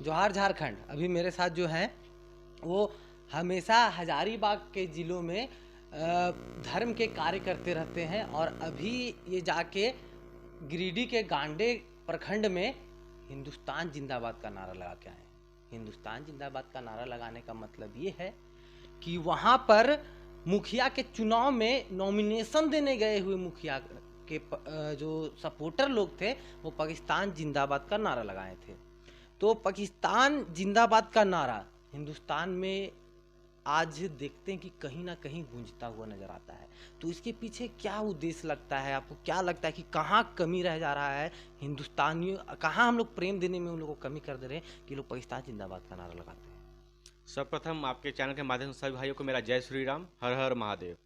जौहर झारखंड अभी मेरे साथ जो हैं वो हमेशा हजारीबाग के ज़िलों में धर्म के कार्य करते रहते हैं और अभी ये जाके गिरिडीह के गांडे प्रखंड में हिंदुस्तान जिंदाबाद का नारा लगा के आए हैं। हिंदुस्तान जिंदाबाद का नारा लगाने का मतलब ये है कि वहाँ पर मुखिया के चुनाव में नॉमिनेशन देने गए हुए मुखिया के जो सपोर्टर लोग थे वो पाकिस्तान जिंदाबाद का नारा लगाए थे। तो पाकिस्तान जिंदाबाद का नारा हिंदुस्तान में आज देखते हैं कि कहीं ना कहीं गूंजता हुआ नजर आता है। तो इसके पीछे क्या उद्देश्य लगता है आपको? क्या लगता है कि कहाँ कमी रह जा रहा है हिंदुस्तानियों, कहाँ हम लोग प्रेम देने में उन लोगों को कमी कर दे रहे हैं कि लोग पाकिस्तान जिंदाबाद का नारा लगाते हैं? सर्वप्रथम आपके चैनल के माध्यम से सभी भाइयों को मेरा जय श्री राम, हर हर महादेव।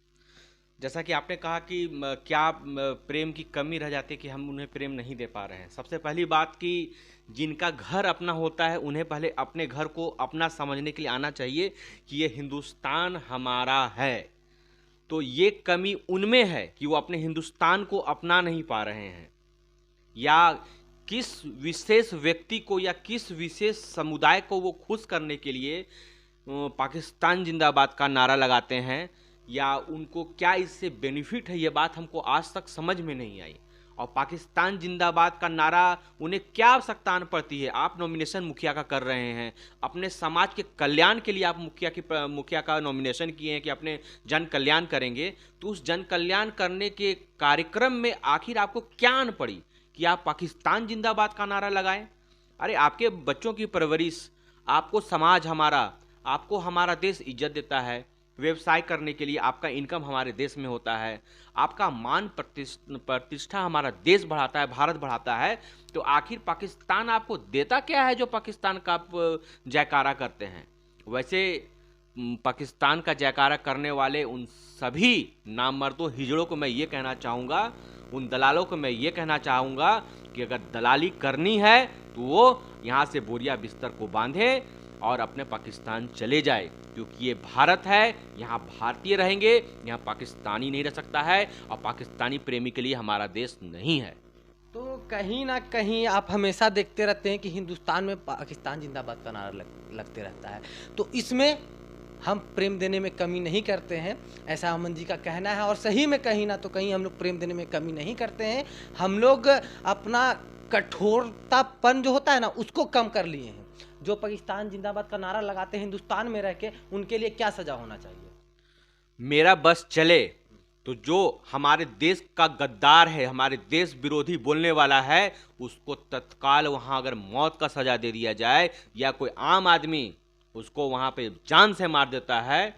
जैसा कि आपने कहा कि क्या प्रेम की कमी रह जाती है कि हम उन्हें प्रेम नहीं दे पा रहे हैं। सबसे पहली बात कि जिनका घर अपना होता है उन्हें पहले अपने घर को अपना समझने के लिए आना चाहिए कि ये हिंदुस्तान हमारा है। तो ये कमी उनमें है कि वो अपने हिंदुस्तान को अपना नहीं पा रहे हैं, या किस विशेष व्यक्ति को या किस विशेष समुदाय को वो खुश करने के लिए पाकिस्तान जिंदाबाद का नारा लगाते हैं, या उनको क्या इससे बेनिफिट है, ये बात हमको आज तक समझ में नहीं आई। और पाकिस्तान जिंदाबाद का नारा उन्हें क्या आवश्यकता पड़ती है? आप नॉमिनेशन मुखिया का कर रहे हैं, अपने समाज के कल्याण के लिए आप मुखिया का नॉमिनेशन किए हैं कि अपने जन कल्याण करेंगे। तो उस जन कल्याण करने के कार्यक्रम में आखिर आपको क्या आन पड़ी कि आप पाकिस्तान जिंदाबाद का नारा लगाएं? अरे आपके बच्चों की परवरिश, आपको समाज हमारा, आपको हमारा देश इज्जत देता है, व्यवसाय करने के लिए आपका इनकम हमारे देश में होता है, आपका मान प्रतिष्ठा हमारा देश बढ़ाता है, भारत बढ़ाता है। तो आखिर पाकिस्तान आपको देता क्या है जो पाकिस्तान का आप जयकारा करते हैं? वैसे पाकिस्तान का जयकारा करने वाले उन सभी नामर्दों हिजड़ों को मैं ये कहना चाहूँगा, उन दलालों को मैं ये कहना चाहूँगा कि अगर दलाली करनी है तो वो यहाँ से बोरिया बिस्तर को बांधे और अपने पाकिस्तान चले जाए, क्योंकि ये भारत है, यहाँ भारतीय रहेंगे, यहाँ पाकिस्तानी नहीं रह सकता है, और पाकिस्तानी प्रेमी के लिए हमारा देश नहीं है। तो कहीं ना कहीं आप हमेशा देखते रहते हैं कि हिंदुस्तान में पाकिस्तान जिंदाबाद का नारा लगते रहता है। तो इसमें हम प्रेम देने में कमी नहीं करते हैं, ऐसा अमन जी का कहना है। और सही में कहीं ना तो कहीं हम लोग प्रेम देने में कमी नहीं करते हैं। हम लोग अपना कठोरतापन जो होता है ना उसको कम कर लिए हैं। जो पाकिस्तान जिंदाबाद का नारा लगाते हैं हिंदुस्तान में रह के, उनके लिए क्या सजा होना चाहिए? मेरा बस चले तो जो हमारे देश का गद्दार है, हमारे देश विरोधी बोलने वाला है, उसको तत्काल वहां अगर मौत का सजा दे दिया जाए, या कोई आम आदमी उसको वहां पे जान से मार देता है,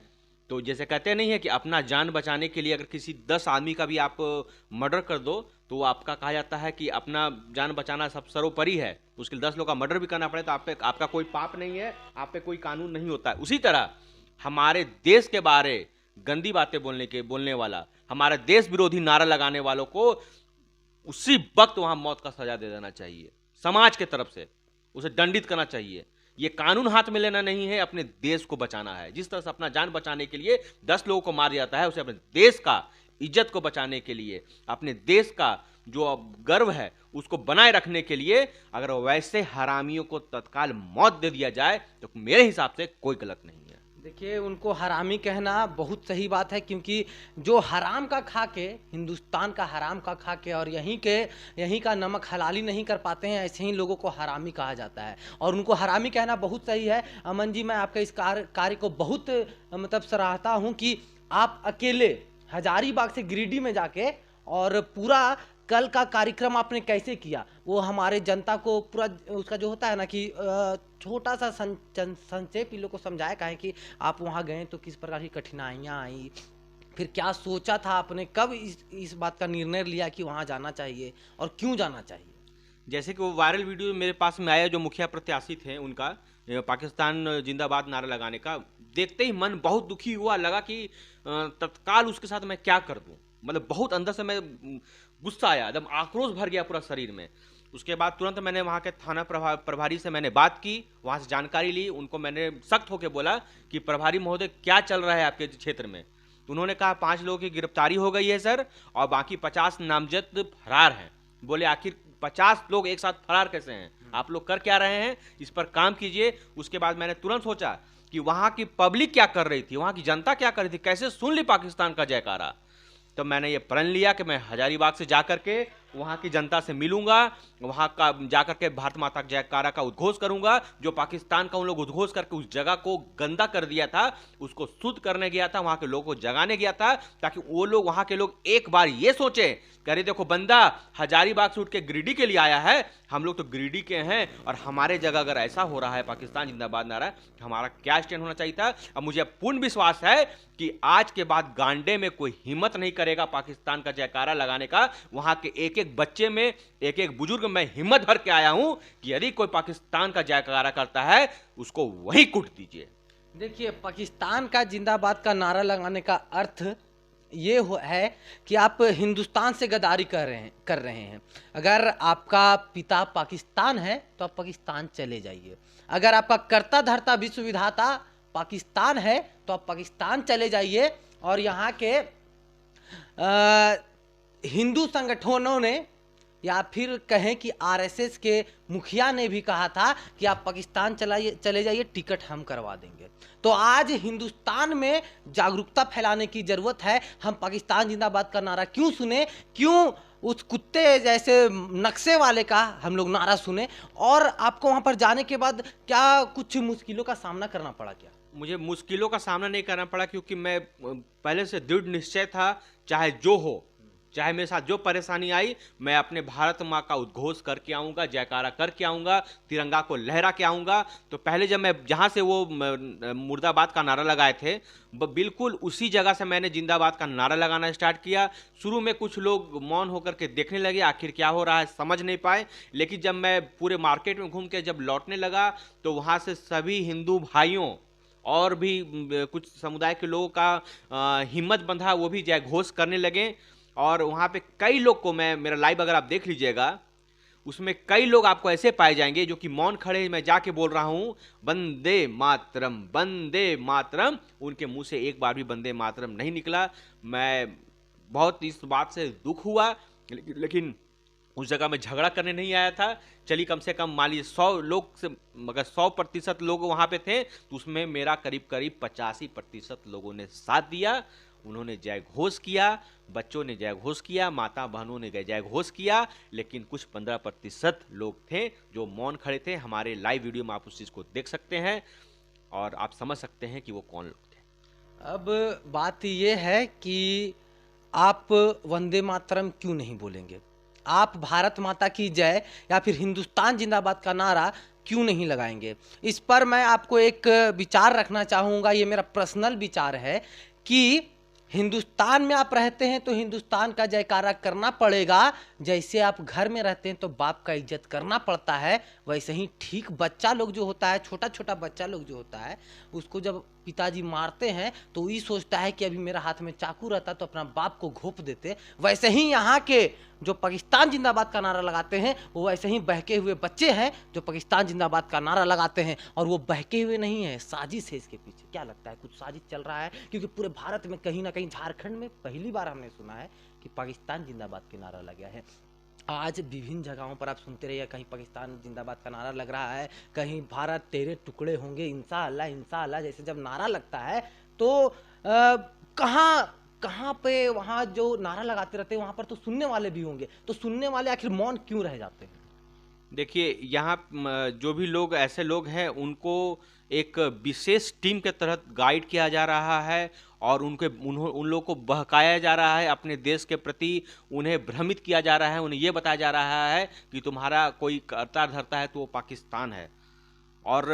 तो जैसे कहते नहीं है कि अपना जान बचाने के लिए अगर किसी 10 आदमी का भी आप मर्डर कर दो तो आपका कहा जाता है कि अपना जान बचाना सब सर्वोपरि है, उसके लिए 10 लोग का मर्डर भी करना पड़े तो आपका कोई पाप नहीं है, आप पे कोई कानून नहीं होता है। उसी तरह हमारे देश के बारे गंदी बातें बोलने वाला, हमारे देश विरोधी नारा लगाने वालों को उसी वक्त वहां मौत का सजा दे देना चाहिए। समाज के तरफ से उसे दंडित करना चाहिए। ये कानून हाथ में लेना नहीं है, अपने देश को बचाना है। जिस तरह से अपना जान बचाने के लिए 10 लोगों को मार जाता है, उसे अपने देश का इज्जत को बचाने के लिए, अपने देश का जो गर्व है उसको बनाए रखने के लिए अगर वैसे हरामियों को तत्काल मौत दे दिया जाए तो मेरे हिसाब से कोई गलत नहीं है। देखिए, उनको हरामी कहना बहुत सही बात है, क्योंकि जो हराम का खा के, हिंदुस्तान का हराम का खा के और यहीं का नमक हलाली नहीं कर पाते हैं, ऐसे ही लोगों को हरामी कहा जाता है। और उनको हरामी कहना बहुत सही है। अमन जी, मैं आपके इस कार्य को बहुत मतलब सराहता हूँ कि आप अकेले हजारीबाग से गिरिडीह में जाके और पूरा कल का कार्यक्रम आपने कैसे किया, वो हमारे जनता को पूरा उसका जो होता है ना कि छोटा सा संक्षेप इन लोग को समझाया कहें कि आप वहाँ गए तो किस प्रकार की कठिनाइयाँ आई, फिर क्या सोचा था आपने, कब इस बात का निर्णय लिया कि वहाँ जाना चाहिए और क्यों जाना चाहिए। जैसे कि वो वायरल वीडियो मेरे पास में आया जो मुखिया प्रत्याशी थे उनका पाकिस्तान जिंदाबाद नारा लगाने का, देखते ही मन बहुत दुखी हुआ। लगा कि तत्काल उसके साथ मैं क्या कर दूं, मतलब बहुत अंदर से मैं गुस्सा आया, एकदम आक्रोश भर गया पूरा शरीर में। उसके बाद तुरंत मैंने वहाँ के थाना प्रभारी से मैंने बात की, वहाँ से जानकारी ली। उनको मैंने सख्त होकर बोला कि प्रभारी महोदय क्या चल रहा है आपके क्षेत्र में। तो उन्होंने कहा 5 लोगों की गिरफ्तारी हो गई है सर, और बाकी 50 नामजद फरार हैं। बोले आखिर 50 लोग एक साथ फरार कैसे हैं? आप लोग कर क्या रहे हैं, इस पर काम कीजिए। उसके बाद मैंने तुरंत सोचा कि वहाँ की पब्लिक क्या कर रही थी, वहाँ की जनता क्या कर रही थी, कैसे सुन ली पाकिस्तान का जयकारा। तो मैंने ये प्रण लिया कि मैं हजारीबाग से जाकर के वहाँ की जनता से मिलूंगा, वहाँ का जाकर के भारत माता का जयकारा का उद्घोष करूंगा। जो पाकिस्तान का उन लोग उद्घोष करके उस जगह को गंदा कर दिया था, उसको शुद्ध करने गया था, वहाँ के लोगों को जगाने गया था, ताकि वो लोग, वहाँ के लोग एक बार ये सोचे कि अरे देखो बंदा हजारीबाग से उठ के गिरिडीह के लिए आया है, हम लोग तो गिरिडीह के हैं, और हमारे जगह अगर ऐसा हो रहा है, पाकिस्तान जिंदाबाद नारा, हमारा क्या स्टैंड होना चाहिए था। अब मुझे पूर्ण विश्वास है कि आज के बाद गांडे में कोई हिम्मत नहीं करेगा पाकिस्तान का जयकारा लगाने का। वहां के एक एक बच्चे में, एक एक बुजुर्ग में हिम्मत भर के आया हूं कि यदि कोई पाकिस्तान का जयकारा करता है उसको वही कूट दीजिए। देखिए, पाकिस्तान का जिंदाबाद का नारा लगाने का अर्थ ये है कि आप हिंदुस्तान से गद्दारी कर रहे हैं। अगर आपका पिता पाकिस्तान है तो आप पाकिस्तान चले जाइए। अगर आपका कर्ता धर्ता विश्व विधाता पाकिस्तान है तो आप पाकिस्तान चले जाइए। और यहाँ के हिंदू संगठनों ने, या फिर कहें कि आरएसएस के मुखिया ने भी कहा था कि आप पाकिस्तान चले जाइए, टिकट हम करवा देंगे। तो आज हिंदुस्तान में जागरूकता फैलाने की जरूरत है। हम पाकिस्तान जिंदाबाद का नारा क्यों सुने, क्यों उस कुत्ते जैसे नक्शे वाले का हम लोग नारा सुने। और आपको वहां पर जाने के बाद क्या कुछ मुश्किलों का सामना करना पड़ा क्या? मुझे मुश्किलों का सामना नहीं करना पड़ा, क्योंकि मैं पहले से दृढ़ निश्चय था, चाहे जो हो, चाहे मेरे साथ जो परेशानी आई, मैं अपने भारत माँ का उद्घोष करके आऊँगा, जयकारा करके आऊँगा, तिरंगा को लहरा के आऊँगा। तो पहले जब मैं जहाँ से वो मुर्दाबाद का नारा लगाए थे, बिल्कुल उसी जगह से मैंने जिंदाबाद का नारा लगाना स्टार्ट किया। शुरू में कुछ लोग मौन होकर के देखने लगे, आखिर क्या हो रहा है समझ नहीं पाए। लेकिन जब मैं पूरे मार्केट में घूम के जब लौटने लगा, तो वहाँ से सभी हिंदू भाइयों और भी कुछ समुदाय के लोगों का हिम्मत बंधा, वो भी जय घोष करने लगे। और वहाँ पे कई लोग को, मेरा लाइव अगर आप देख लीजिएगा, उसमें कई लोग आपको ऐसे पाए जाएंगे जो कि मौन खड़े, मैं जाके बोल रहा हूँ वंदे मातरम, वंदे मातरम, उनके मुंह से एक बार भी वंदे मातरम नहीं निकला। मैं बहुत इस बात से दुख हुआ, लेकिन उस जगह में झगड़ा करने नहीं आया था। चलिए, कम से कम मान लीजिए 100 लोग से, मगर 100% लोग वहाँ पे थे, तो उसमें मेरा करीब 85% लोगों ने साथ दिया। उन्होंने जय घोष किया, बच्चों ने जय घोष किया, माता बहनों ने जय घोष किया। लेकिन कुछ 15% लोग थे जो मौन खड़े थे। हमारे लाइव वीडियो में आप उस चीज़ को देख सकते हैं और आप समझ सकते हैं कि वो कौन लोग थे। अब बात ये है कि आप वंदे मातरम क्यों नहीं बोलेंगे, आप भारत माता की जय या फिर हिंदुस्तान जिंदाबाद का नारा क्यों नहीं लगाएंगे। इस पर मैं आपको एक विचार रखना चाहूँगा, ये मेरा पर्सनल विचार है कि हिंदुस्तान में आप रहते हैं तो हिंदुस्तान का जयकारा करना पड़ेगा। जैसे आप घर में रहते हैं तो बाप का इज्जत करना पड़ता है, वैसे ही ठीक बच्चा लोग जो होता है, छोटा छोटा बच्चा लोग जो होता है, उसको जब पिताजी मारते हैं तो ये सोचता है कि अभी मेरा हाथ में चाकू रहता तो अपना बाप को घोंप देते। वैसे ही यहाँ के जो पाकिस्तान जिंदाबाद का नारा लगाते हैं वो वैसे ही बहके हुए बच्चे हैं जो पाकिस्तान जिंदाबाद का नारा लगाते हैं। और वो बहके हुए नहीं है, साजिश है इसके पीछे। क्या लगता है, कुछ साजिश चल रहा है? क्योंकि पूरे भारत में कहीं ना कहीं, झारखंड में पहली बार हमने सुना है कि पाकिस्तान जिंदाबाद के नारा लगा है। आज विभिन्न जगहों पर आप सुनते रहिए, कहीं पाकिस्तान जिंदाबाद का नारा लग रहा है, कहीं भारत तेरे टुकड़े होंगे इंशाअल्लाह इंशाअल्लाह जैसे जब नारा लगता है तो कहाँ पे वहाँ जो नारा लगाते रहते हैं वहाँ पर तो सुनने वाले भी होंगे, तो सुनने वाले आखिर मौन क्यों रह जाते हैं? देखिए, यहाँ जो भी लोग, ऐसे लोग हैं, उनको एक विशेष टीम के तहत गाइड किया जा रहा है और उन लोगों को बहकाया जा रहा है अपने देश के प्रति, उन्हें भ्रमित किया जा रहा है, उन्हें ये बताया जा रहा है कि तुम्हारा कोई करता धरता है तो वो पाकिस्तान है। और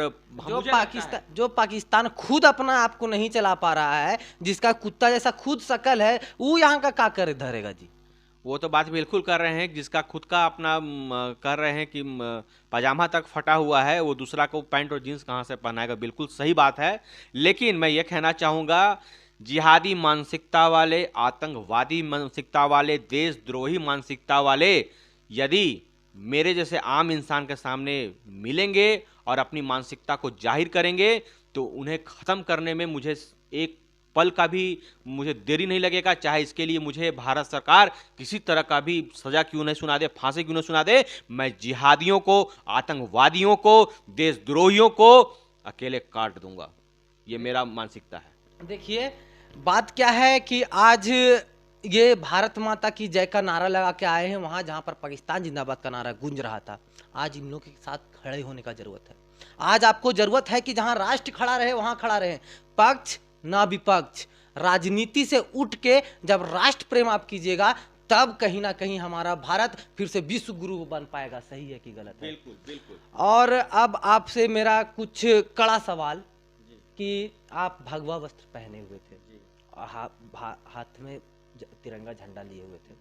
जो पाकिस्तान खुद अपना आप को नहीं चला पा रहा है, जिसका कुत्ता जैसा खुद शकल है, वो यहाँ का क्या करे धरेगा जी? वो तो बात बिल्कुल कर रहे हैं, जिसका खुद का अपना कर रहे हैं कि पजामा तक फटा हुआ है, वो दूसरा को पैंट और जीन्स कहाँ से पहनाएगा। बिल्कुल सही बात है। लेकिन मैं ये कहना चाहूँगा, जिहादी मानसिकता वाले, आतंकवादी मानसिकता वाले, देशद्रोही मानसिकता वाले यदि मेरे जैसे आम इंसान के सामने मिलेंगे और अपनी मानसिकता को जाहिर करेंगे तो उन्हें ख़त्म करने में मुझे एक पल का भी मुझे देरी नहीं लगेगा, चाहे इसके लिए मुझे भारत सरकार किसी तरह का भी सजा क्यों नहीं सुना दे, फांसी क्यों नहीं सुना दे, मैं जिहादियों को, आतंकवादियों को, देशद्रोहियों को अकेले काट दूंगा। ये मेरा मानसिकता है। देखिए, बात क्या है कि आज ये भारत माता की जय का नारा लगा के आए हैं वहां जहां पर पाकिस्तान जिंदाबाद का नारा गूंज रहा था। आज इन लोगों के साथ खड़े होने का जरूरत है। आज आपको जरूरत है कि जहां राष्ट्र खड़ा रहे वहां खड़ा रहे, पक्ष ना विपक्ष। राजनीति से उठ के जब राष्ट्र प्रेम आप कीजिएगा, तब कहीं ना कहीं हमारा भारत फिर से विश्व गुरु बन पाएगा। सही है कि गलत है? बिल्कुल बिल्कुल। और अब आपसे मेरा कुछ कड़ा सवाल कि आप भगवा वस्त्र पहने हुए थे और हाथ में तिरंगा झंडा लिए हुए थे,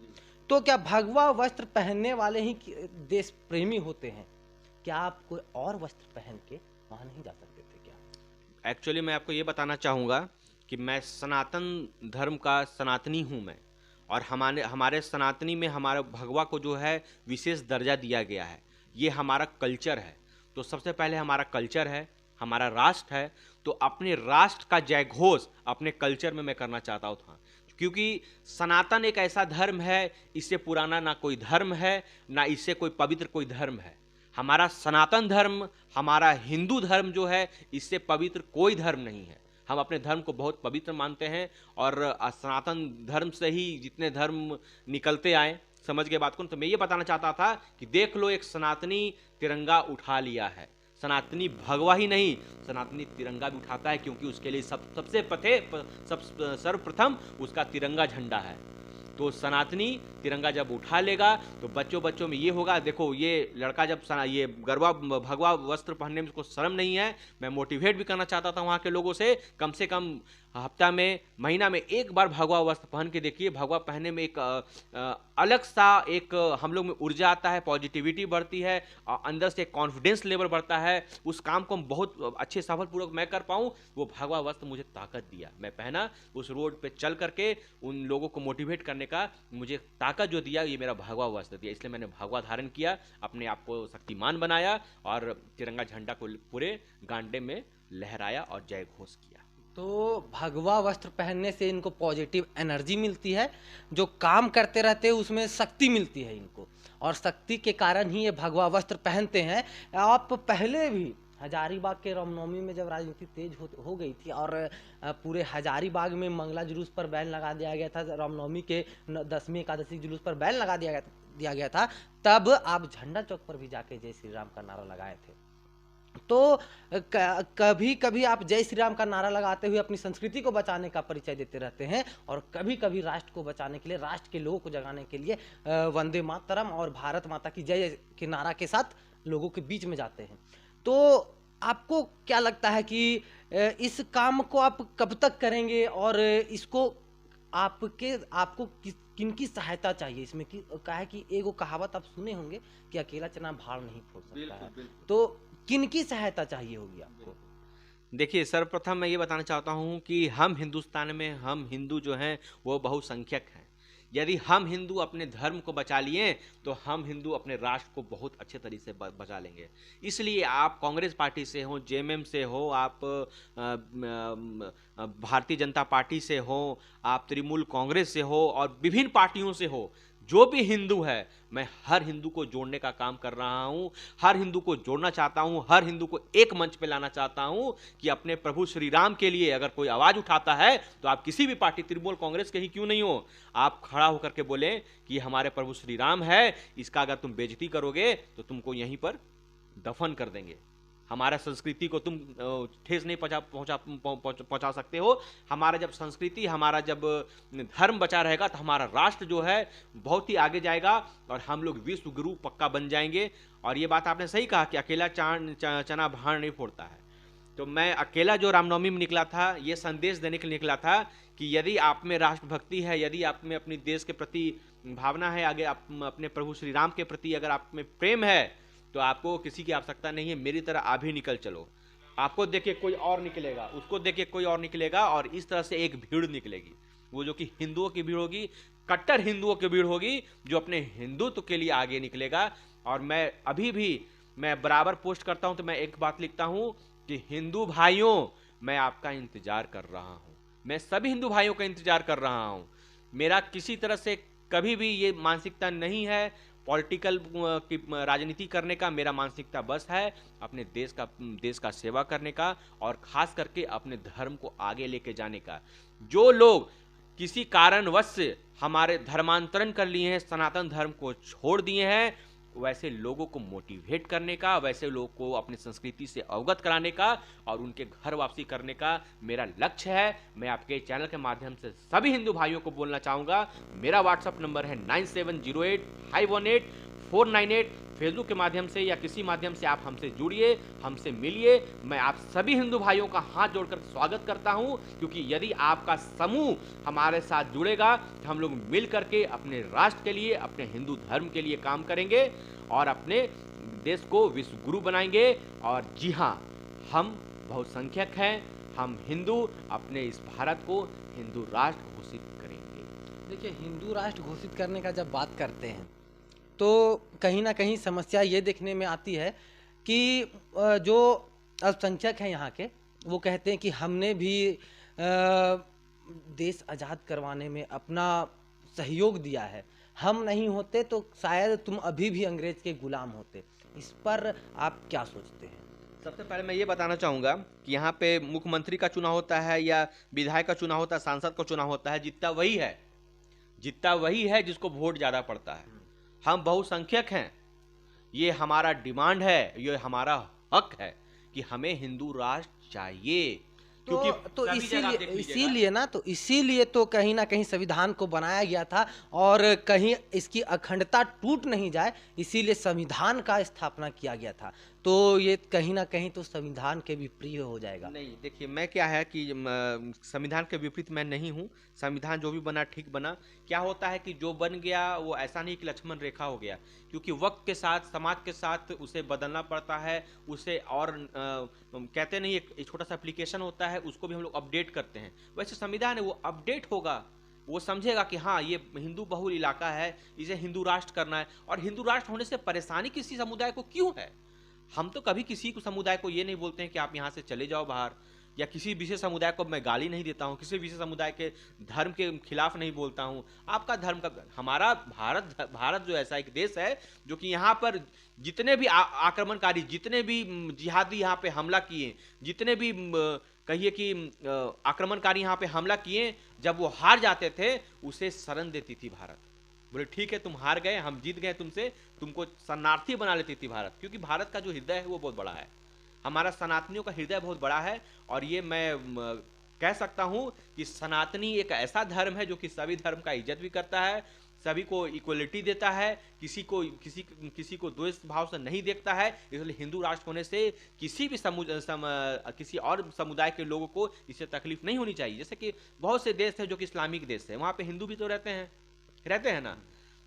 तो क्या भगवा वस्त्र पहनने वाले ही देश प्रेमी होते हैं? क्या आप कोई और वस्त्र पहन के वहां नहीं जा सकते थे क्या? एक्चुअली मैं आपको ये बताना चाहूँगा कि मैं सनातन धर्म का सनातनी हूँ मैं, और हमारे सनातनी में हमारा भगवा को जो है विशेष दर्जा दिया गया है। ये हमारा कल्चर है। तो सबसे पहले हमारा कल्चर है, हमारा राष्ट्र है, तो अपने राष्ट्र का जय घोष अपने कल्चर में मैं करना चाहता था, क्योंकि सनातन एक ऐसा धर्म है, इससे पुराना ना कोई धर्म है, ना इससे कोई पवित्र कोई धर्म है। हमारा सनातन धर्म, हमारा हिंदू धर्म जो है, इससे पवित्र कोई धर्म नहीं है। हम अपने धर्म को बहुत पवित्र मानते हैं, और सनातन धर्म से ही जितने धर्म निकलते आए, समझ गए बात को। तो मैं ये बताना चाहता था कि देख लो, एक सनातनी तिरंगा उठा लिया है। सनातनी भगवा ही नहीं, सनातनी तिरंगा भी उठाता है, क्योंकि उसके लिए सबसे सर्वप्रथम उसका तिरंगा झंडा है। तो सनातनी तिरंगा जब उठा लेगा तो बच्चों में ये होगा, देखो ये लड़का जब ये भगवा वस्त्र पहनने में उसको शर्म नहीं है। मैं मोटिवेट भी करना चाहता था वहाँ के लोगों से कम हफ्ता में, महीना में एक बार भगवा वस्त्र पहन के देखिए। भगवा पहनने में एक अलग सा एक हम लोग में ऊर्जा आता है, पॉजिटिविटी बढ़ती है, अंदर से कॉन्फिडेंस लेवल बढ़ता है। उस काम को बहुत अच्छे सफलपूर्वक मैं कर पाऊँ, वो भगवा वस्त्र मुझे ताकत दिया। मैं पहना, उस रोड पे चल करके उन लोगों को मोटिवेट करने का मुझे ताकत जो दिया, ये मेरा भगवा वस्त्र दिया। इसलिए मैंने भगवा धारण किया, अपने आप को शक्तिमान बनाया और तिरंगा झंडा को पूरे गांडे में लहराया और जय घोष किया। तो भगवा वस्त्र पहनने से इनको पॉजिटिव एनर्जी मिलती है, जो काम करते रहते हैं उसमें शक्ति मिलती है इनको, और शक्ति के कारण ही ये भगवा वस्त्र पहनते हैं। आप पहले भी हजारीबाग के रामनवमी में जब राजनीति तेज हो गई थी और पूरे हजारीबाग में मंगला जुलूस पर बैन लगा दिया गया था, रामनवमी के 10वीं एकादशी जुलूस पर बैन लगा दिया गया था, तब आप झंडा चौक पर भी जाके जय श्री राम का नारा लगाए थे। तो कभी कभी आप जय श्री राम का नारा लगाते हुए अपनी संस्कृति को बचाने का परिचय देते रहते हैं, और कभी कभी राष्ट्र को बचाने के लिए, राष्ट्र के लोगों को जगाने के लिए वंदे मातरम और भारत माता की जय के नारा के साथ लोगों के बीच में जाते हैं। तो आपको क्या लगता है कि इस काम को आप कब तक करेंगे, और इसको आपको किनकी सहायता चाहिए इसमें? क्या है कि एगो कहावत आप सुने होंगे कि अकेला चना भाड़ नहीं फोड़ सकता है, तो किनकी सहायता चाहिए होगी आपको? देखिए, सर्वप्रथम मैं ये बताना चाहता हूँ कि हम हिंदुस्तान में, हम हिंदू जो हैं वो बहुसंख्यक हैं। यदि हम हिंदू अपने धर्म को बचा लिए तो हम हिंदू अपने राष्ट्र को बहुत अच्छे तरीके से बचा लेंगे। इसलिए आप कांग्रेस पार्टी से हो, जेएमएम से हो, आप भारतीय जनता पार्टी से हो, आप तृणमूल कांग्रेस से हो, और विभिन्न पार्टियों से हो, जो भी हिंदू है, मैं हर हिंदू को जोड़ने का काम कर रहा हूं, हर हिंदू को जोड़ना चाहता हूं, हर हिंदू को एक मंच पे लाना चाहता हूं कि अपने प्रभु श्री राम के लिए अगर कोई आवाज उठाता है तो आप किसी भी पार्टी, तृणमूल कांग्रेस के ही क्यों नहीं हो, आप खड़ा होकर के बोले कि हमारे प्रभु श्री राम है, इसका अगर तुम बेइज्जती करोगे तो तुमको यहीं पर दफन कर देंगे। हमारा संस्कृति को तुम ठेस नहीं पहुंचा सकते हो। हमारा जब संस्कृति, हमारा जब धर्म बचा रहेगा तो हमारा राष्ट्र जो है बहुत ही आगे जाएगा और हम लोग विश्व गुरु पक्का बन जाएंगे। और ये बात आपने सही कहा कि अकेला चना भाड़ नहीं फोड़ता है। तो मैं अकेला जो रामनवमी में निकला था, ये संदेश देने के लिए निकला था कि यदि आप में राष्ट्रभक्ति है, यदि आप में अपनी देश के प्रति भावना है, आगे आप अपने प्रभु श्री राम के प्रति अगर आप में प्रेम है, तो आपको किसी की आवश्यकता नहीं है, मेरी तरह आप भी निकल चलो। आपको देख के कोई और निकलेगा, उसको देख के कोई और निकलेगा, और इस तरह से एक भीड़ निकलेगी, वो जो कि हिंदुओं की भीड़ होगी, कट्टर हिंदुओं की भीड़ होगी, जो अपने हिंदुत्व के लिए आगे निकलेगा। और मैं अभी भी मैं बराबर पोस्ट करता हूं तो मैं एक बात लिखता हूं कि हिंदू भाइयों, मैं आपका इंतजार कर रहा हूं। मैं सभी हिंदू भाइयों का इंतजार कर रहा हूं। मेरा किसी तरह से कभी भी ये मानसिकता नहीं है पॉलिटिकल की राजनीति करने का। मेरा मानसिकता बस है अपने देश का सेवा करने का और खास करके अपने धर्म को आगे लेके जाने का। जो लोग किसी कारणवश से हमारे धर्मांतरण कर लिए हैं, सनातन धर्म को छोड़ दिए हैं, वैसे लोगों को मोटिवेट करने का, वैसे लोगों को अपनी संस्कृति से अवगत कराने का और उनके घर वापसी करने का मेरा लक्ष्य है। मैं आपके चैनल के माध्यम से सभी हिंदू भाइयों को बोलना चाहूँगा, मेरा व्हाट्सअप नंबर है 9708518498। फेसबुक के माध्यम से या किसी माध्यम से आप हमसे जुड़िए, हमसे मिलिए। मैं आप सभी हिंदू भाइयों का हाथ जोड़कर स्वागत करता हूं, क्योंकि यदि आपका समूह हमारे साथ जुड़ेगा तो हम लोग मिल करके अपने राष्ट्र के लिए, अपने हिंदू धर्म के लिए काम करेंगे और अपने देश को विश्व गुरु बनाएंगे। और जी हाँ, हम बहुसंख्यक हैं, हम हिंदू अपने इस भारत को हिंदू राष्ट्र घोषित करेंगे। देखिए, हिंदू राष्ट्र घोषित करने का जब बात करते हैं तो कहीं ना कहीं समस्या ये देखने में आती है कि जो अल्पसंख्यक हैं यहाँ के, वो कहते हैं कि हमने भी देश आज़ाद करवाने में अपना सहयोग दिया है, हम नहीं होते तो शायद तुम अभी भी अंग्रेज के गुलाम होते। इस पर आप क्या सोचते हैं? सबसे पहले मैं ये बताना चाहूँगा कि यहाँ पे मुख्यमंत्री का चुनाव होता है या विधायक का चुनाव होता है, सांसद का चुनाव होता है, जीतता वही है जिसको वोट ज़्यादा पड़ता है। हम बहुसंख्यक हैं, ये हमारा डिमांड है, ये हमारा हक है कि हमें हिंदू राष्ट्र चाहिए। क्योंकि तो इसीलिए तो कहीं ना कहीं संविधान को बनाया गया था, और कहीं इसकी अखंडता टूट नहीं जाए इसीलिए संविधान का स्थापना किया गया था। तो ये कहीं ना कहीं तो संविधान के विपरीत हो जाएगा। नहीं, देखिए, मैं क्या है कि संविधान के विपरीत मैं नहीं हूँ। संविधान जो भी बना ठीक बना। क्या होता है कि जो बन गया वो ऐसा नहीं कि लक्ष्मण रेखा हो गया, क्योंकि वक्त के साथ, समाज के साथ उसे बदलना पड़ता है। उसे और कहते नहीं, एक छोटा सा एप्लीकेशन होता है, उसको भी हम लोग अपडेट करते हैं। वैसे संविधान है, वो अपडेट होगा, वो समझेगा कि हाँ, ये हिंदू बहुल इलाका है, इसे हिंदू राष्ट्र करना है। और हिंदू राष्ट्र होने से परेशानी किसी समुदाय को क्यों है? हम तो कभी किसी को समुदाय को ये नहीं बोलते हैं कि आप यहाँ से चले जाओ बाहर, या किसी विशेष समुदाय को मैं गाली नहीं देता हूँ, किसी विशेष समुदाय के धर्म के खिलाफ नहीं बोलता हूँ। आपका धर्म का, हमारा भारत जो ऐसा एक देश है जो कि यहाँ पर जितने भी आक्रमणकारी, जितने भी जिहादी यहाँ पे हमला किए, जितने भी कहिए कि आक्रमणकारी यहाँ पे हमला किए, जब वो हार जाते थे उसे शरण देती थी भारत। बोले ठीक है, तुम हार गए, हम जीत गए तुमसे, तुमको शरणार्थी बना लेती थी भारत। क्योंकि भारत का जो हृदय है वो बहुत बड़ा है, हमारा सनातनियों का हृदय बहुत बड़ा है। और ये मैं कह सकता हूँ कि सनातनी एक ऐसा धर्म है जो कि सभी धर्म का इज्जत भी करता है, सभी को इक्वलिटी देता है, किसी को द्वेष भाव से नहीं देखता है। इसलिए हिंदू राष्ट्र होने से किसी भी किसी और समुदाय के लोगों को इससे तकलीफ नहीं होनी चाहिए। जैसे कि बहुत से देश है जो कि इस्लामिक देश है, वहाँ पे हिंदू भी तो रहते हैं ना।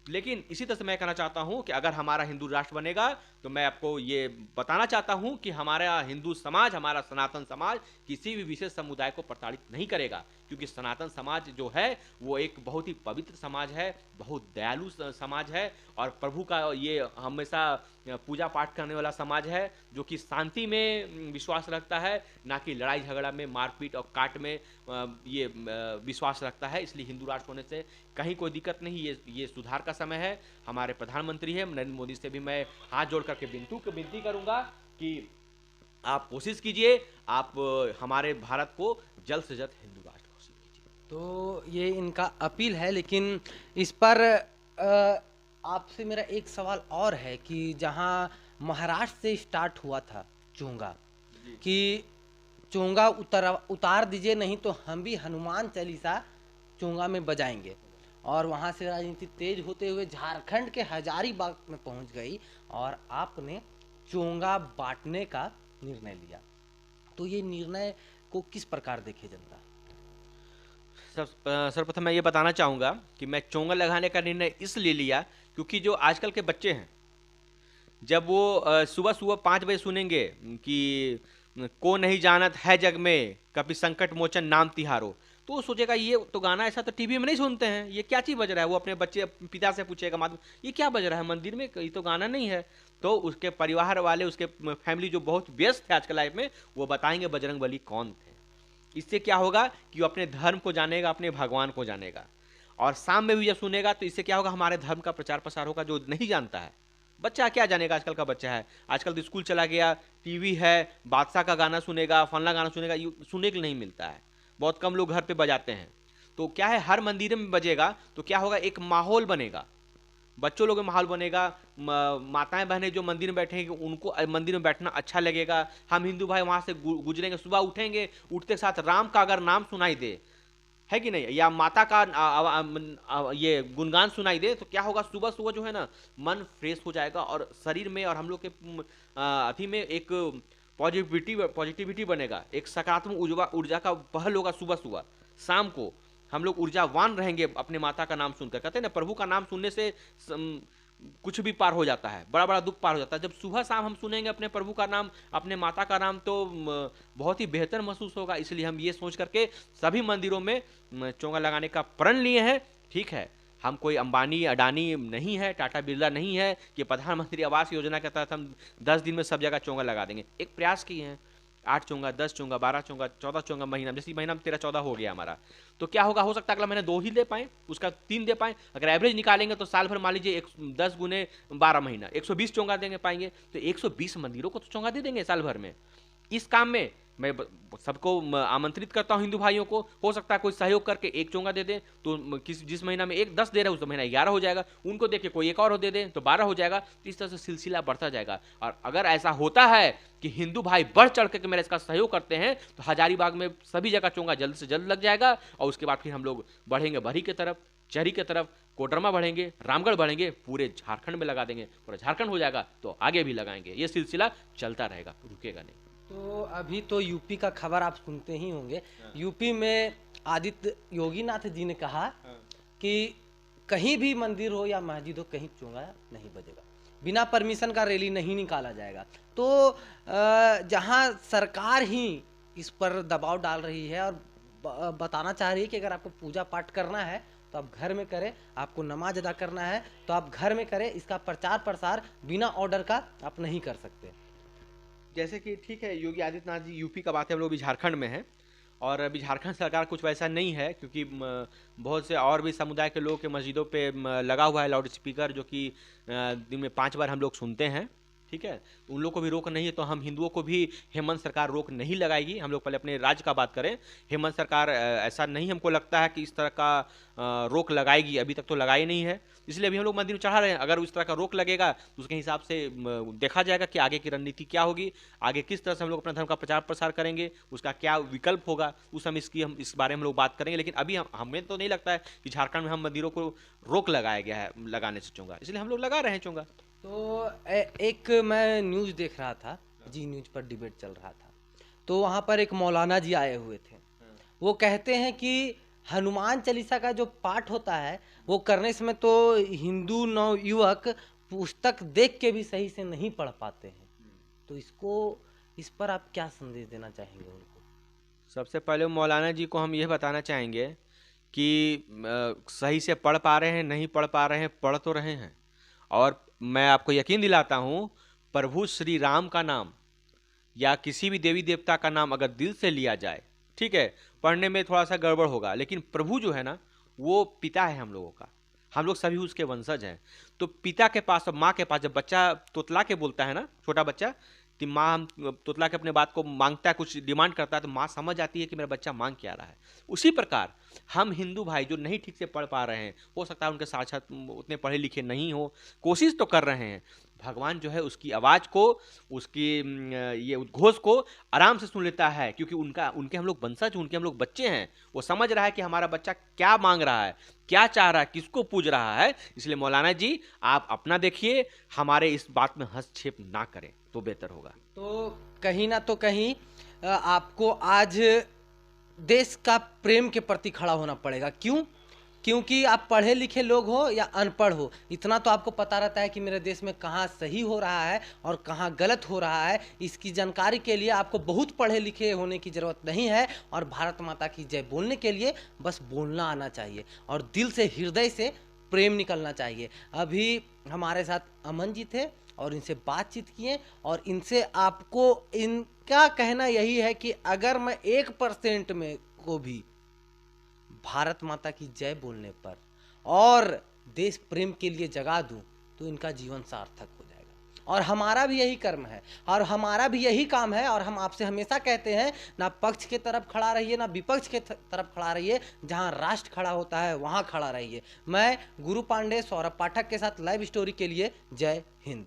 लेकिन इसी तरह से मैं कहना चाहता हूं कि अगर हमारा हिंदू राष्ट्र बनेगा तो मैं आपको ये बताना चाहता हूं कि हमारा हिंदू समाज, हमारा सनातन समाज किसी भी विशेष समुदाय को प्रताड़ित नहीं करेगा। क्योंकि सनातन समाज जो है वो एक बहुत ही पवित्र समाज है, बहुत दयालु समाज है, और प्रभु का ये हमेशा पूजा पाठ करने वाला समाज है, जो कि शांति में विश्वास रखता है, ना कि लड़ाई झगड़ा में, मारपीट और काट में ये विश्वास रखता है। इसलिए हिंदू राष्ट्र होने से कहीं कोई दिक्कत नहीं। ये सुधार का समय है। हमारे प्रधानमंत्री हैं नरेंद्र मोदी से भी मैं हाथ जोड़ करके विनती करूंगा कि आप कोशिश कीजिए, आप हमारे भारत को जल्द से जल्द हिंदू राष्ट्र घोषित कीजिए। तो ये इनका अपील है। लेकिन इस पर आपसे मेरा एक सवाल और है कि जहां महाराष्ट्र से स्टार्ट हुआ था चोंगा, कि चोंगा उतार दीजिए, नहीं तो हम भी हनुमान चालीसा चोंगा में बजाएंगे। और वहाँ से राजनीति तेज होते हुए झारखंड के हजारीबाग में पहुँच गई और आपने चोंगा बांटने का निर्णय लिया। तो ये निर्णय को किस प्रकार देखे जनता? सर्वप्रथम मैं ये बताना चाहूँगा कि मैं चोंगा लगाने का निर्णय इसलिए लिया क्योंकि जो आजकल के बच्चे हैं, जब वो सुबह सुबह 5 बजे सुनेंगे कि को नहीं जानत है जग में, कभी संकट मोचन नाम तिहारो, तो वो सोचेगा ये तो गाना ऐसा तो टीवी में नहीं सुनते हैं, ये क्या चीज़ बज रहा है। वो अपने बच्चे पिता से पूछेगा, माता, ये क्या बज रहा है मंदिर में, ये तो गाना नहीं है। तो उसके परिवार वाले, उसके फैमिली जो बहुत व्यस्त है आजकल लाइफ में, वो बताएंगे बजरंग बली कौन थे। इससे क्या होगा कि वो अपने धर्म को जानेगा, अपने भगवान को जानेगा। और शाम में भी जब सुनेगा तो इससे क्या होगा, हमारे धर्म का प्रचार प्रसार होगा। जो नहीं जानता है, बच्चा क्या जानेगा, आजकल का बच्चा है, आजकल तो स्कूल चला गया, टीवी है, बादशाह का गाना सुनेगा, फलना गाना सुनेगा, ये सुनने के लिए नहीं मिलता है। बहुत कम लोग घर पे बजाते हैं। तो क्या है, हर मंदिर में बजेगा तो क्या होगा, एक माहौल बनेगा, बच्चों लोगों में माहौल बनेगा। माताएं बहनें जो मंदिर में बैठेंगे उनको मंदिर में बैठना अच्छा लगेगा। हम हिंदू भाई वहां से गुजरेंगे, सुबह उठेंगे, उठते के साथ राम का अगर नाम सुनाई दे, है कि नहीं, या माता का ये गुणगान सुनाई दे, तो क्या होगा, सुबह सुबह जो है ना, मन फ्रेश हो जाएगा और शरीर में और हम लोग के अभी में एक पॉजिटिविटी बनेगा, एक सकारात्मक ऊर्जा का पहल होगा। सुबह सुबह शाम को हम लोग ऊर्जावान रहेंगे अपने माता का नाम सुनकर। कहते हैं ना, प्रभु का नाम सुनने से कुछ भी पार हो जाता है, बड़ा बड़ा दुख पार हो जाता है। जब सुबह शाम हम सुनेंगे अपने प्रभु का नाम, अपने माता का नाम, तो बहुत ही बेहतर महसूस होगा। इसलिए हम ये सोच करके सभी मंदिरों में चोंगा लगाने का प्रण लिए हैं। ठीक है, हम कोई अंबानी अडानी नहीं है, टाटा बिरला नहीं है कि प्रधानमंत्री आवास योजना के तहत हम 10 दिन में सब जगह चोंगा लगा देंगे। एक प्रयास किए हैं, 8 चोंगा, 10 चोंगा, 12 चोंगा, 14 चोंगा महीना, जैसे महीना में 13-14 हो गया हमारा, तो क्या होगा, हो सकता है अगला महीना 2 ही दे पाए, उसका 3 दे पाए। अगर एवरेज निकालेंगे तो साल भर मान लीजिए 10 गुने 12 महीना 120 चोंगा देंगे पाएंगे, तो 120 मंदिरों को तो चोंगा दे देंगे साल भर में। इस काम में मैं सबको आमंत्रित करता हूं, हिंदू भाइयों को। हो सकता है कोई सहयोग करके 1 चोंगा दे दें, तो जिस महीना में 10 दे रहे हैं उस महीना 11 हो जाएगा, उनको देख के कोई एक और दे दें तो 12 हो जाएगा। तो इस तरह से सिलसिला बढ़ता जाएगा। और अगर ऐसा होता है कि हिंदू भाई बढ़ चढ़ के मेरा इसका सहयोग करते हैं, तो हजारीबाग में सभी जगह चोंगा जल्द से जल्द लग जाएगा। और उसके बाद फिर हम लोग बढ़ेंगे बरही की तरफ, चहरी की तरफ, कोडरमा बढ़ेंगे, रामगढ़ बढ़ेंगे, पूरे झारखंड में लगा देंगे। पूरा झारखंड हो जाएगा तो आगे भी लगाएंगे। ये सिलसिला चलता रहेगा, रुकेगा नहीं। तो अभी तो यूपी का खबर आप सुनते ही होंगे। यूपी में आदित्य योगीनाथ जी ने कहा कि कहीं भी मंदिर हो या मस्जिद हो, कहीं चोंगा नहीं बजेगा, बिना परमिशन का रैली नहीं निकाला जाएगा। तो जहां सरकार ही इस पर दबाव डाल रही है और बताना चाह रही है कि अगर आपको पूजा पाठ करना है तो आप घर में करें, आपको नमाज अदा करना है तो आप घर में करें, इसका प्रचार प्रसार बिना ऑर्डर का आप नहीं कर सकते। जैसे कि ठीक है, योगी आदित्यनाथ जी, यूपी का बात है, हम लोग भी झारखंड में हैं। और अभी झारखंड सरकार कुछ वैसा नहीं है, क्योंकि बहुत से और भी समुदाय के लोगों के मस्जिदों पे लगा हुआ है लाउड स्पीकर, जो कि दिन में 5 बार हम लोग सुनते हैं। ठीक है, तो उन लोग को भी रोक नहीं है, तो हम हिंदुओं को भी हेमंत सरकार रोक नहीं लगाएगी। हम लोग पहले अपने राज्य का बात करें। हेमंत सरकार ऐसा नहीं हमको लगता है कि इस तरह का रोक लगाएगी, अभी तक तो लगाई नहीं है। इसलिए अभी हम लोग मंदिर में चढ़ा रहे हैं। अगर उस तरह का रोक लगेगा तो उसके हिसाब से देखा जाएगा कि आगे की रणनीति क्या होगी, आगे किस तरह से हम लोग अपना धर्म का प्रचार प्रसार करेंगे, उसका क्या विकल्प होगा, उस हम इस बारे में हम लोग बात करेंगे। लेकिन अभी हमें तो नहीं लगता है कि झारखंड में हम मंदिरों को रोक लगाया गया है लगाने से चोंगा, इसलिए हम लोग लगा रहे हैं चोंगा। तो एक मैं न्यूज़ देख रहा था, जी न्यूज़ पर डिबेट चल रहा था, तो वहाँ पर एक मौलाना जी आए हुए थे। वो कहते हैं कि हनुमान चालीसा का जो पाठ होता है वो करने समय तो हिंदू नवयुवक पुस्तक देख के भी सही से नहीं पढ़ पाते हैं। तो इस पर आप क्या संदेश देना चाहेंगे उनको? सबसे पहले मौलाना जी को हम यह बताना चाहेंगे कि सही से पढ़ पा रहे हैं, नहीं पढ़ पा रहे हैं, पढ़ तो रहे हैं। और मैं आपको यकीन दिलाता हूँ, प्रभु श्री राम का नाम या किसी भी देवी देवता का नाम अगर दिल से लिया जाए, ठीक है, पढ़ने में थोड़ा सा गड़बड़ होगा, लेकिन प्रभु जो है ना, वो पिता है हम लोगों का, हम लोग सभी उसके वंशज हैं। तो पिता के पास और माँ के पास जब बच्चा तोतला के बोलता है ना, छोटा बच्चा, तो माँ तोतला के अपने बात को मांगता है, कुछ डिमांड करता है, तो माँ समझ आती है कि मेरा बच्चा मांग क्या रहा है। उसी प्रकार हम हिंदू भाई जो नहीं ठीक से पढ़ पा रहे हैं, हो सकता है उनके साक्षात उतने पढ़े लिखे नहीं हो, कोशिश तो कर रहे हैं, भगवान जो है उसकी आवाज़ को, उसकी ये उद्घोष को आराम से सुन लेता है, क्योंकि उनके हम लोग वंशज, उनके हम लोग बच्चे हैं। वो समझ रहा है कि हमारा बच्चा क्या मांग रहा है, क्या चाह रहा है, किसको पूज रहा है। इसलिए मौलाना जी आप अपना देखिए, हमारे इस बात में हस्तक्षेप ना करें तो बेहतर होगा। तो कहीं ना तो कहीं आपको आज देश का प्रेम के प्रति खड़ा होना पड़ेगा। क्यों? क्योंकि आप पढ़े लिखे लोग हो या अनपढ़ हो, इतना तो आपको पता रहता है कि मेरे देश में कहाँ सही हो रहा है और कहाँ गलत हो रहा है। इसकी जानकारी के लिए आपको बहुत पढ़े लिखे होने की ज़रूरत नहीं है, और भारत माता की जय बोलने के लिए बस बोलना आना चाहिए और दिल से, हृदय से प्रेम निकलना चाहिए। अभी हमारे साथ अमन जी थे, और इनसे बातचीत किए, और इनसे आपको इनका कहना यही है कि अगर मैं 1% में को भी भारत माता की जय बोलने पर और देश प्रेम के लिए जगा दूं तो इनका जीवन सार्थक हो जाएगा। और हमारा भी यही कर्म है और हमारा भी यही काम है। और हम आपसे हमेशा कहते हैं, ना पक्ष के तरफ खड़ा रहिए ना विपक्ष के तरफ खड़ा रहिए, जहां राष्ट्र खड़ा होता है वहां खड़ा रहिए। मैं गुरु पांडे, सौरभ पाठक के साथ लाइव स्टोरी के लिए जय हिंद।